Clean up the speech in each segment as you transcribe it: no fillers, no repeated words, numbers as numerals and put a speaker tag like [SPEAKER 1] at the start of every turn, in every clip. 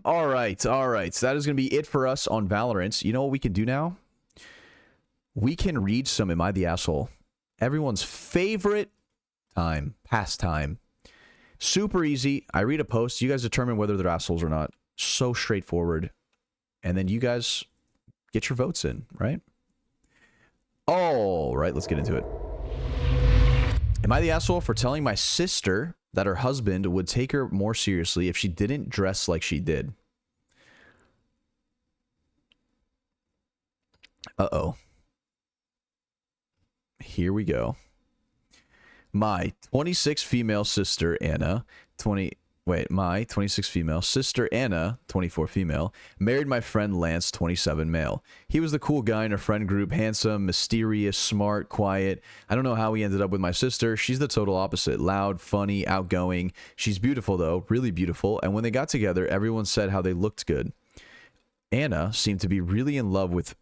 [SPEAKER 1] All right, all right. So that is going to be it for us on Valorant. You know what we can do now? We can read some Am I the Asshole? Everyone's favorite pastime. Super easy. I read a post. You guys determine whether they're assholes or not. So straightforward. And then you guys get your votes in, right? All right, let's get into it. Am I the asshole for telling my sister that her husband would take her more seriously if she didn't dress like she did? Uh-oh. Here we go. My 26 female sister Anna, my 26 female sister Anna, 24 female, married my friend Lance, 27 male. He was the cool guy in our friend group, handsome, mysterious, smart, quiet. I don't know how he ended up with my sister. She's the total opposite. Loud, funny, outgoing. She's beautiful though, really beautiful. And when they got together, everyone said how they looked good. Anna seemed to be really in love with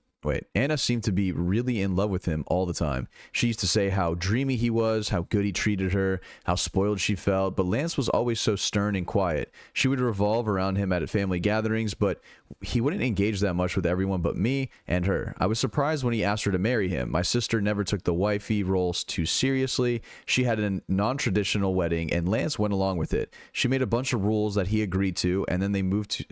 [SPEAKER 1] him all the time. She used to say how dreamy he was, how good he treated her, how spoiled she felt, but Lance was always so stern and quiet. She would revolve around him at family gatherings, but he wouldn't engage that much with everyone but me and her. I was surprised when he asked her to marry him. My sister never took the wifey roles too seriously. She had a non-traditional wedding, and Lance went along with it. She made a bunch of rules that he agreed to, and then they moved to...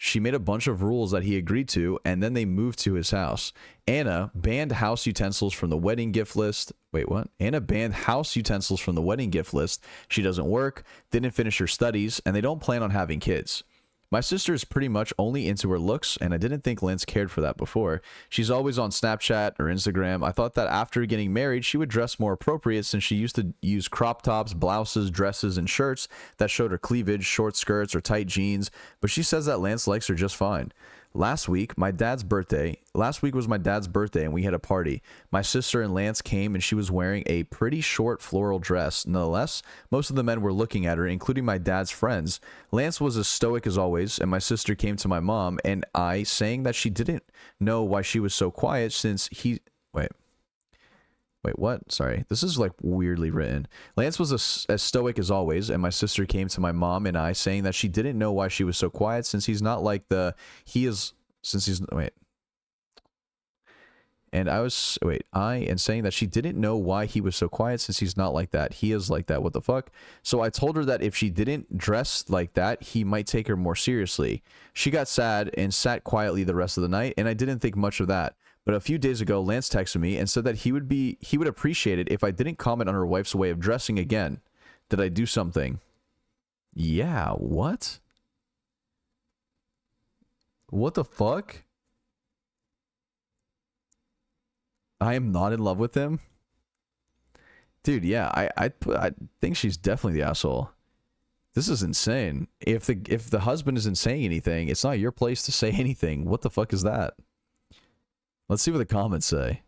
[SPEAKER 1] She made a bunch of rules that he agreed to, and then they moved to his house. Anna banned house utensils from the wedding gift list. Wait, what? Anna banned house utensils from the wedding gift list. She doesn't work, didn't finish her studies, and they don't plan on having kids. My sister is pretty much only into her looks, and I didn't think Lance cared for that before. She's always on Snapchat or Instagram. I thought that after getting married, she would dress more appropriate since she used to use crop tops, blouses, dresses, and shirts that showed her cleavage, short skirts, or tight jeans, but she says that Lance likes her just fine. Last week was my dad's birthday, and we had a party. My sister and Lance came, and she was wearing a pretty short floral dress. Nonetheless, most of the men were looking at her, including my dad's friends. Lance was as stoic as always, and my sister came to my mom and I, saying that she didn't know why she was so quiet since he... Wait, what? Sorry. This is like weirdly written. Lance was as stoic as always, and my sister came to my mom and I saying that she didn't know why she was so quiet since he's not like the... And saying that she didn't know why he was so quiet since he's not like that. He is like that. What the fuck? So I told her that if she didn't dress like that, he might take her more seriously. She got sad and sat quietly the rest of the night, and I didn't think much of that. But a few days ago, Lance texted me and said that he would appreciate it if I didn't comment on her wife's way of dressing again. Did I do something? Yeah, what? What the fuck? I am not in love with him? Dude, yeah, I think she's definitely the asshole. This is insane. If the husband isn't saying anything, it's not your place to say anything. What the fuck is that? Let's see what the comments say.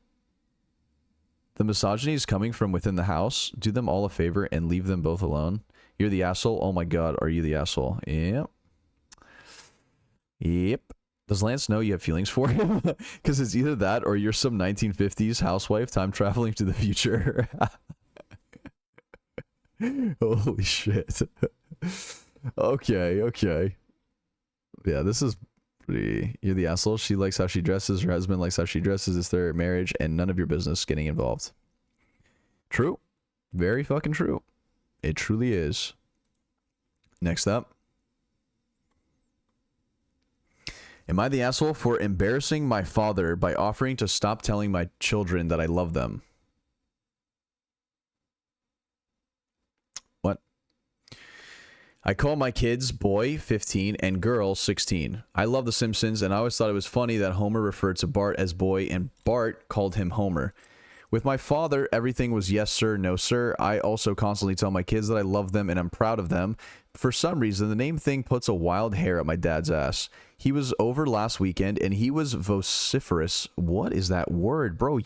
[SPEAKER 1] The misogyny is coming from within the house. Do them all a favor and leave them both alone. You're the asshole. Oh my god, are you the asshole? Yep. Yep. Does Lance know you have feelings for him? Because it's either that or you're some 1950s housewife time traveling to the future. Holy shit. Okay. Yeah, this is... You're the asshole. She likes how she dresses. Her husband likes how she dresses. It's their marriage and none of your business getting involved. True. Very fucking true. It truly is. Next up. Am I the asshole for embarrassing my father by offering to stop telling my children that I love them? What? I call my kids boy 15 and girl 16. I love The Simpsons and I always thought it was funny that Homer referred to Bart as boy and Bart called him Homer. With my father, everything was yes sir, no sir. I also constantly tell my kids that I love them and I'm proud of them. For some reason, the name thing puts a wild hair up my dad's ass. He was over last weekend and he was vociferous. What is that word, bro?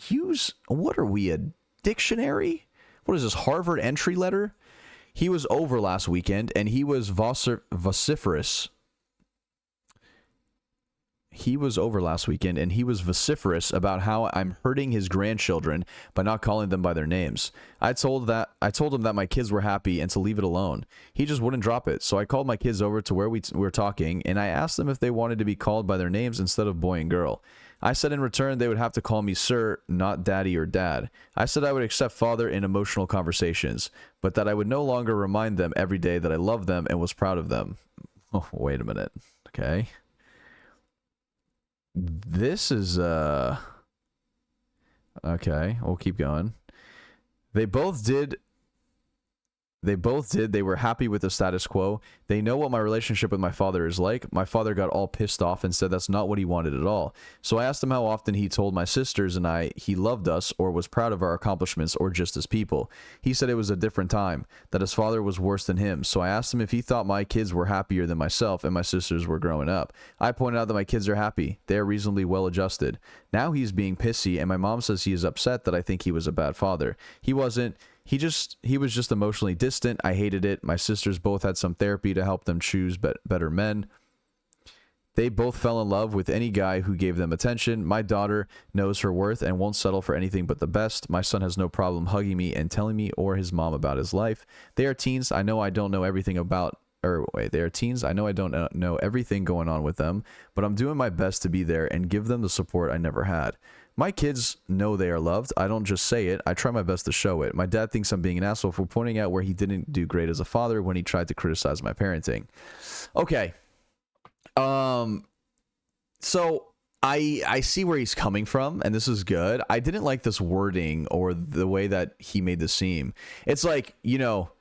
[SPEAKER 1] What are we, a dictionary? What is this, Harvard entry letter? He was over last weekend and he was vociferous. he was over last weekend and he was vociferous about how I'm hurting his grandchildren by not calling them by their names. I told him that my kids were happy and to leave it alone. He just wouldn't drop it. So I called my kids over to where we were talking and I asked them if they wanted to be called by their names instead of boy and girl. I said in return they would have to call me sir, not daddy or dad. I said I would accept father in emotional conversations, but that I would no longer remind them every day that I loved them and was proud of them. Oh, wait a minute. Okay. This is, okay, we'll keep going. They both did. They were happy with the status quo. They know what my relationship with my father is like. My father got all pissed off and said that's not what he wanted at all. So I asked him how often he told my sisters and I he loved us or was proud of our accomplishments or just as people. He said it was a different time, that his father was worse than him. So I asked him if he thought my kids were happier than myself and my sisters were growing up. I pointed out that my kids are happy. They are reasonably well adjusted. Now he's being pissy and my mom says he is upset that I think he was a bad father. He wasn't. He was just emotionally distant. I hated it. My sisters both had some therapy to help them choose better men. They both fell in love with any guy who gave them attention. My daughter knows her worth and won't settle for anything but the best. My son has no problem hugging me and telling me or his mom about his life. They are teens. I know I don't know everything about... they are teens. I know I don't know everything going on with them, but I'm doing my best to be there and give them the support I never had. My kids know they are loved. I don't just say it. I try my best to show it. My dad thinks I'm being an asshole for pointing out where he didn't do great as a father when he tried to criticize my parenting. Okay. So I see where he's coming from, and this is good. I didn't like this wording or the way that he made this seem. It's like, you know,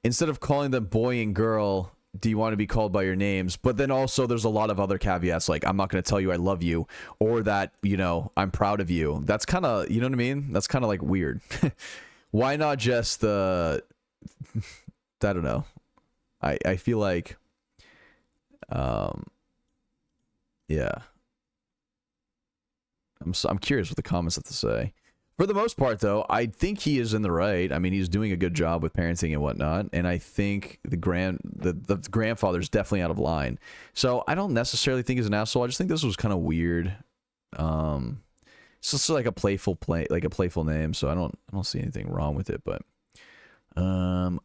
[SPEAKER 1] instead of calling them boy and girl, do you want to be called by your names? But then also there's a lot of other caveats, like I'm not going to tell you I love you, or that, you know, I'm proud of you. That's kind of, you know what I mean? That's kind of like weird. Why not just I don't know. I feel like, yeah. I'm curious what the comments have to say. For the most part, though, I think he is in the right. I mean, he's doing a good job with parenting and whatnot, and I think the grandfather's definitely out of line. So I don't necessarily think he's an asshole. I just think this was kind of weird. It's just like a playful name, so I don't see anything wrong with it. But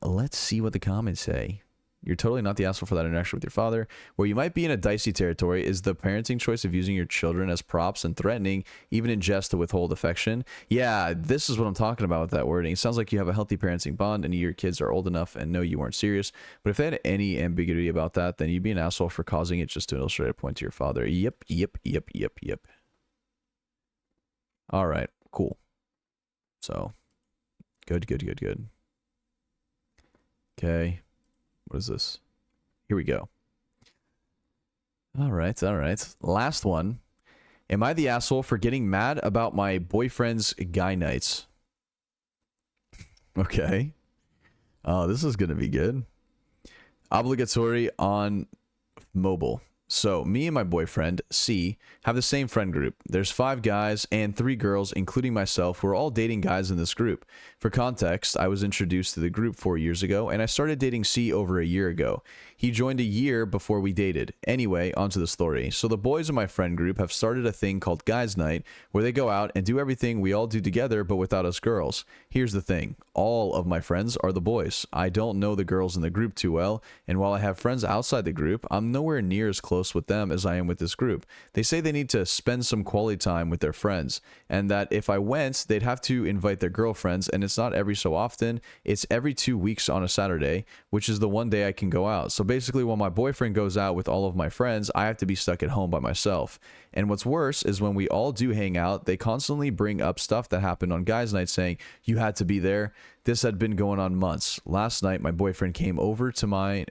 [SPEAKER 1] let's see what the comments say. You're totally not the asshole for that interaction with your father. Where you might be in a dicey territory is the parenting choice of using your children as props and threatening, even in jest, to withhold affection. Yeah, this is what I'm talking about with that wording. It sounds like you have a healthy parenting bond and your kids are old enough and know you weren't serious. But if they had any ambiguity about that, then you'd be an asshole for causing it just to illustrate a point to your father. Yep. All right, cool. So, good. Okay. What is this? Here we go. All right. Last one. Am I the asshole for getting mad about my boyfriend's guy nights? Okay. Oh, this is going to be good. Obligatory on mobile. So, me and my boyfriend, C, have the same friend group. There's 5 guys and 3 girls, including myself. We're all dating guys in this group. For context, I was introduced to the group 4 years ago, and I started dating C over a year ago. He joined a year before we dated. Anyway, onto the story. So the boys in my friend group have started a thing called Guys Night, where they go out and do everything we all do together, but without us girls. Here's the thing. All of my friends are the boys. I don't know the girls in the group too well, and while I have friends outside the group, I'm nowhere near as close with them as I am with this group. They say they need to spend some quality time with their friends, and that if I went, they'd have to invite their girlfriends, and it's not every so often. It's every 2 weeks on a Saturday, which is the one day I can go out. So basically, while my boyfriend goes out with all of my friends, I have to be stuck at home by myself. And what's worse is when we all do hang out, they constantly bring up stuff that happened on Guys Night, saying, you had to be there. This had been going on months. Last night, my boyfriend came over to mine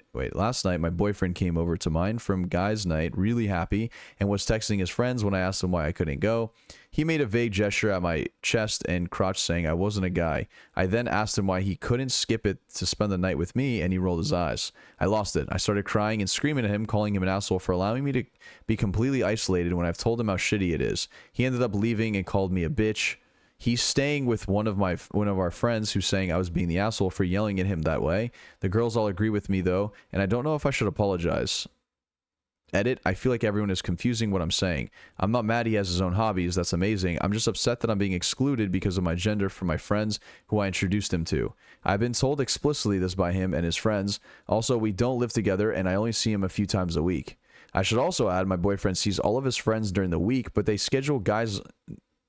[SPEAKER 1] from Guys Night, really happy, and was texting his friends when I asked him why I couldn't go. He made a vague gesture at my chest and crotch saying I wasn't a guy. I then asked him why he couldn't skip it to spend the night with me, and he rolled his eyes. I lost it. I started crying and screaming at him, calling him an asshole for allowing me to be completely isolated when I've told him how shitty it is. He ended up leaving and called me a bitch. He's staying with one of our friends who's saying I was being the asshole for yelling at him that way. The girls all agree with me though, and I don't know if I should apologize. Edit, I feel like everyone is confusing what I'm saying. I'm not mad he has his own hobbies. That's amazing. I'm just upset that I'm being excluded because of my gender from my friends who I introduced him to. I've been told explicitly this by him and his friends. Also, we don't live together and I only see him a few times a week. I should also add my boyfriend sees all of his friends during the week, but they schedule guys'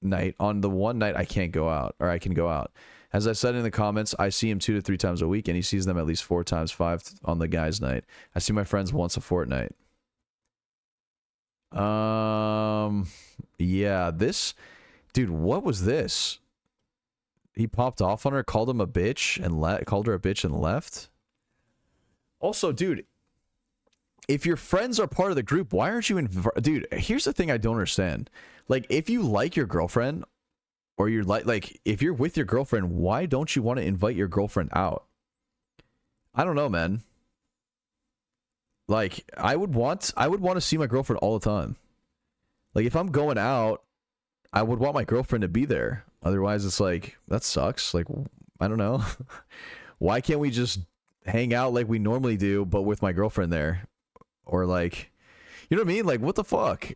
[SPEAKER 1] night on the one night I can't go out, or I can go out. As I said in the comments, I see him 2 to 3 times a week, and he sees them at least 4 times, 5 on the guys' night. I see my friends once a fortnight. Yeah, this... Dude, what was this? He popped off on her, called him a bitch, and called her a bitch and left? Also, dude, if your friends are part of the group, why aren't you dude, here's the thing I don't understand. Like, if you like your girlfriend... Or you're like, if you're with your girlfriend, why don't you want to invite your girlfriend out? I don't know, man. Like, I would want to see my girlfriend all the time. Like, if I'm going out, I would want my girlfriend to be there. Otherwise, it's like, that sucks. Like, I don't know. Why can't we just hang out like we normally do, but with my girlfriend there? Or like, you know what I mean? Like, what the fuck?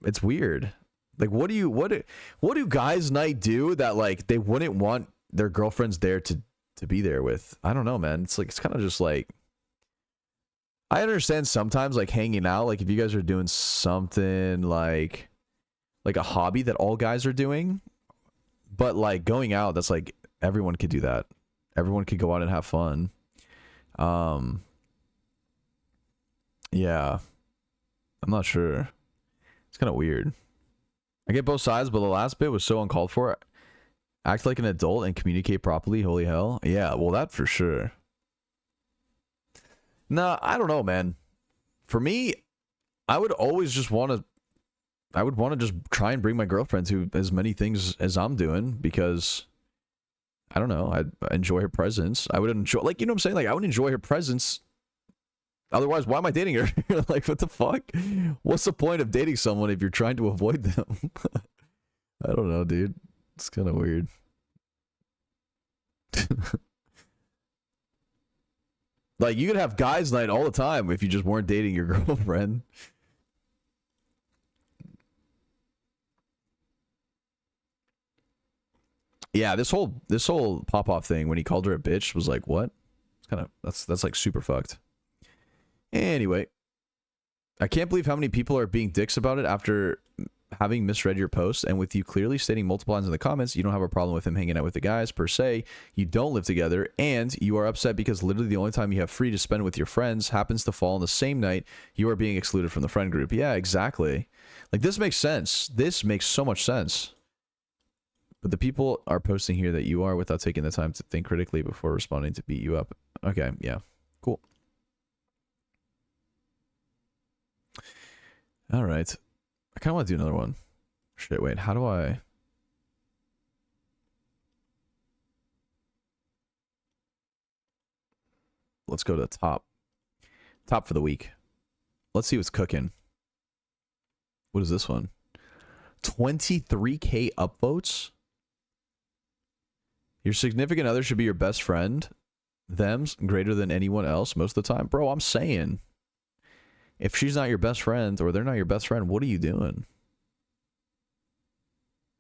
[SPEAKER 1] It's weird. Like, what do guys' night do that, like, they wouldn't want their girlfriends there to be there with? I don't know, man. It's like, it's kind of just like, I understand sometimes, like, hanging out, like, if you guys are doing something like a hobby that all guys are doing, but, like, going out, that's like, everyone could do that. Everyone could go out and have fun. Yeah. I'm not sure. It's kind of weird. I get both sides, but the last bit was so uncalled for. Act like an adult and communicate properly. Holy hell. Yeah, well, that for sure. Nah, I don't know, man. For me, I would always just want to... I would want to just try and bring my girlfriend to as many things as I'm doing, because... I don't know. I enjoy her presence. I would enjoy... Like, you know what I'm saying? Like, I would enjoy her presence... Otherwise, why am I dating her? Like, what the fuck? What's the point of dating someone if you're trying to avoid them? I don't know, dude. It's kind of weird. Like, you could have guys' night all the time if you just weren't dating your girlfriend. Yeah, this whole pop-off thing when he called her a bitch was like, what? It's kind of... That's like super fucked. Anyway, I can't believe how many people are being dicks about it after having misread your post, and with you clearly stating multiple times in the comments you don't have a problem with him hanging out with the guys per se, you don't live together, and you are upset because literally the only time you have free to spend with your friends happens to fall on the same night you are being excluded from the friend group. Yeah, exactly. Like, this makes sense. This makes so much sense. But the people are posting here that you are without taking the time to think critically before responding to beat you up. Okay, yeah. Cool. All right. I kind of want to do another one. Shit, wait. How do I... Let's go to the top. Top for the week. Let's see what's cooking. What is this one? 23K upvotes? Your significant other should be your best friend. Them's greater than anyone else most of the time. Bro, I'm saying... If she's not your best friend, or they're not your best friend, what are you doing?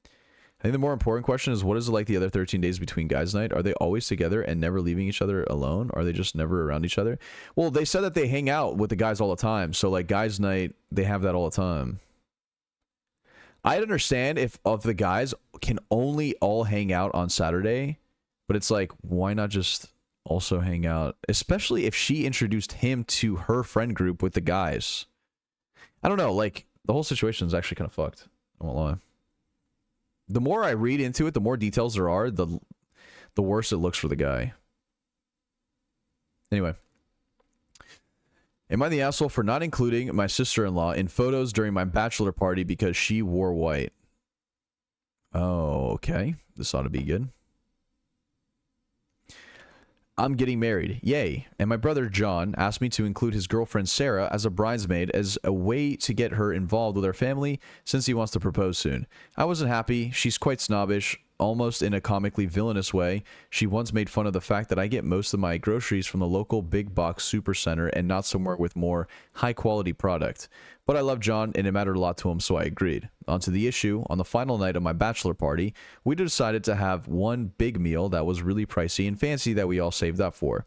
[SPEAKER 1] I think the more important question is, what is it like the other 13 days between guys' night? Are they always together and never leaving each other alone? Or are they just never around each other? Well, they said that they hang out with the guys all the time. So, like, guys' night, they have that all the time. I'd understand if the guys can only all hang out on Saturday. But it's like, why not just... also hang out, especially if she introduced him to her friend group with the guys. I don't know, like, the whole situation is actually kind of fucked. I won't lie. The more I read into it, the more details there are, the worse it looks for the guy. Anyway. Am I the asshole for not including my sister-in-law in photos during my bachelor party because she wore white? Oh, okay. This ought to be good. I'm getting married. Yay. And my brother John asked me to include his girlfriend Sarah as a bridesmaid as a way to get her involved with our family since he wants to propose soon. I wasn't happy. She's quite snobbish. almost in a comically villainous way, she once made fun of the fact that I get most of my groceries from the local big box super center and not somewhere with more high quality product. But I love John and it mattered a lot to him, so I agreed. Onto the issue, on the final night of my bachelor party, we decided to have one big meal that was really pricey and fancy that we all saved up for.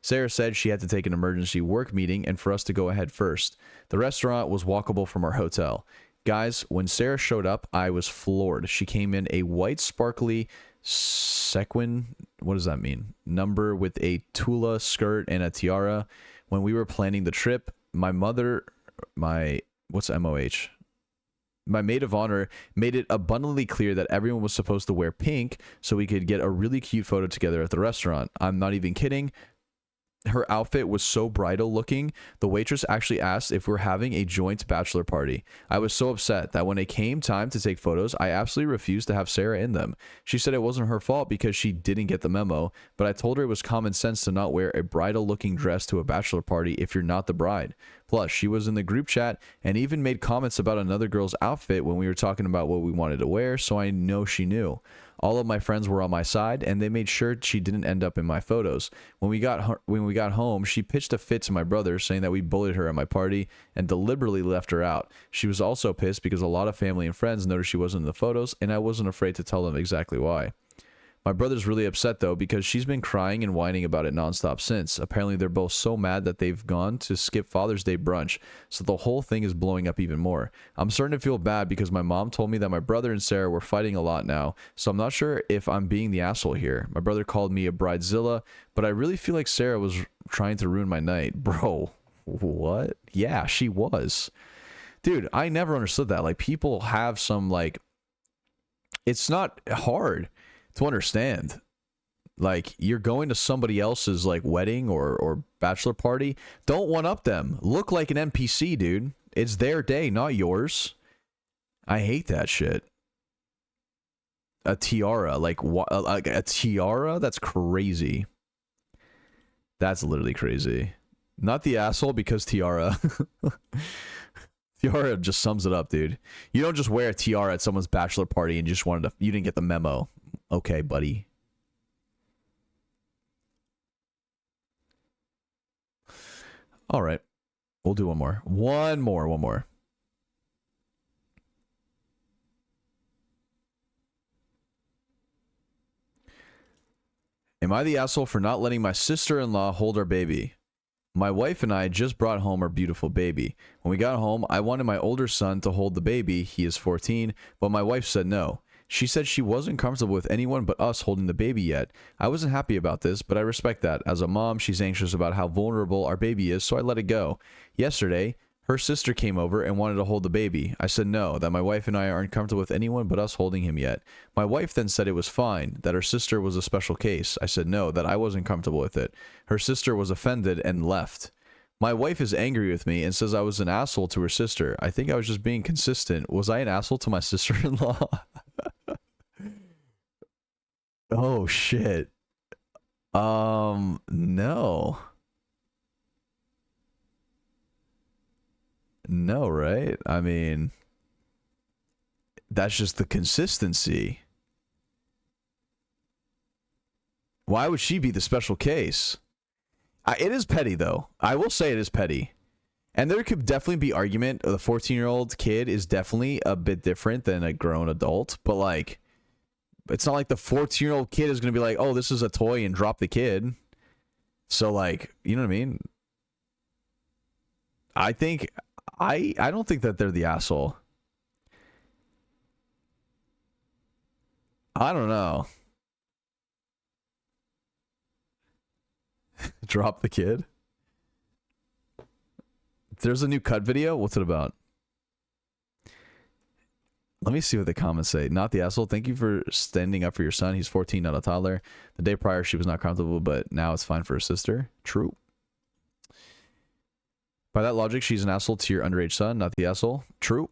[SPEAKER 1] Sarah said she had to take an emergency work meeting and for us to go ahead first. The restaurant was walkable from our hotel. Guys, when Sarah showed up, I was floored. She came in a white sparkly sequin, what does that mean? Number with a tula skirt and a tiara. When we were planning the trip, my mother, what's MOH? My maid of honor made it abundantly clear that everyone was supposed to wear pink so we could get a really cute photo together at the restaurant. I'm not even kidding. Her outfit was so bridal looking, the waitress actually asked if we're having a joint bachelor party. I was so upset that when it came time to take photos, I absolutely refused to have Sarah in them. She said it wasn't her fault because she didn't get the memo, but I told her it was common sense to not wear a bridal looking dress to a bachelor party if you're not the bride. Plus, she was in the group chat and even made comments about another girl's outfit when we were talking about what we wanted to wear, so I know she knew. All of my friends were on my side, and they made sure she didn't end up in my photos. When we got home, she pitched a fit to my brother, saying that we bullied her at my party and deliberately left her out. She was also pissed because a lot of family and friends noticed she wasn't in the photos, and I wasn't afraid to tell them exactly why. My brother's really upset, though, because she's been crying and whining about it nonstop since. Apparently, they're both so mad that they've gone to skip Father's Day brunch, so the whole thing is blowing up even more. I'm starting to feel bad because my mom told me that my brother and Sarah were fighting a lot now, so I'm not sure if I'm being the asshole here. My brother called me a bridezilla, but I really feel like Sarah was trying to ruin my night. Bro, what? Yeah, she was. Dude, I never understood that. Like, people have some, like... It's not hard to understand. Like, you're going to somebody else's like wedding or bachelor party. Don't one up them. Look like an NPC, dude. It's their day, not yours. I hate that shit. A tiara, like a tiara? That's crazy. That's literally crazy. Not the asshole, because tiara. Tiara just sums it up, dude. You don't just wear a tiara at someone's bachelor party and just wanted to, you didn't get the memo. Okay, buddy. All right. We'll do one more. One more. Am I the asshole for not letting my sister-in-law hold our baby? My wife and I just brought home our beautiful baby. When we got home, I wanted my older son to hold the baby. He is 14, but my wife said no. She said she wasn't comfortable with anyone but us holding the baby yet. I wasn't happy about this, but I respect that. As a mom, she's anxious about how vulnerable our baby is, so I let it go. Yesterday, her sister came over and wanted to hold the baby. I said no, that my wife and I aren't comfortable with anyone but us holding him yet. My wife then said it was fine, that her sister was a special case. I said no, that I wasn't comfortable with it. Her sister was offended and left. My wife is angry with me and says I was an asshole to her sister. I think I was just being consistent. Was I an asshole to my sister-in-law? Oh, shit. No. No, right? I mean, that's just the consistency. Why would she be the special case? It is petty, though. I will say it is petty. And there could definitely be argument. The 14-year-old kid is definitely a bit different than a grown adult. But, like, it's not like the 14-year-old kid is going to be like, oh, this is a toy and drop the kid. So, like, you know what I mean? I think... I don't think that they're the asshole. I don't know. Drop the kid? There's a new cut video? What's it about? Let me see what the comments say. Not the asshole. Thank you for standing up for your son. He's 14, not a toddler. The day prior, she was not comfortable, but now it's fine for her sister. True. By that logic, she's an asshole to your underage son, not the asshole. True.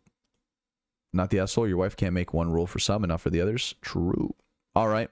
[SPEAKER 1] Not the asshole. Your wife can't make one rule for some and not for the others. True. All right.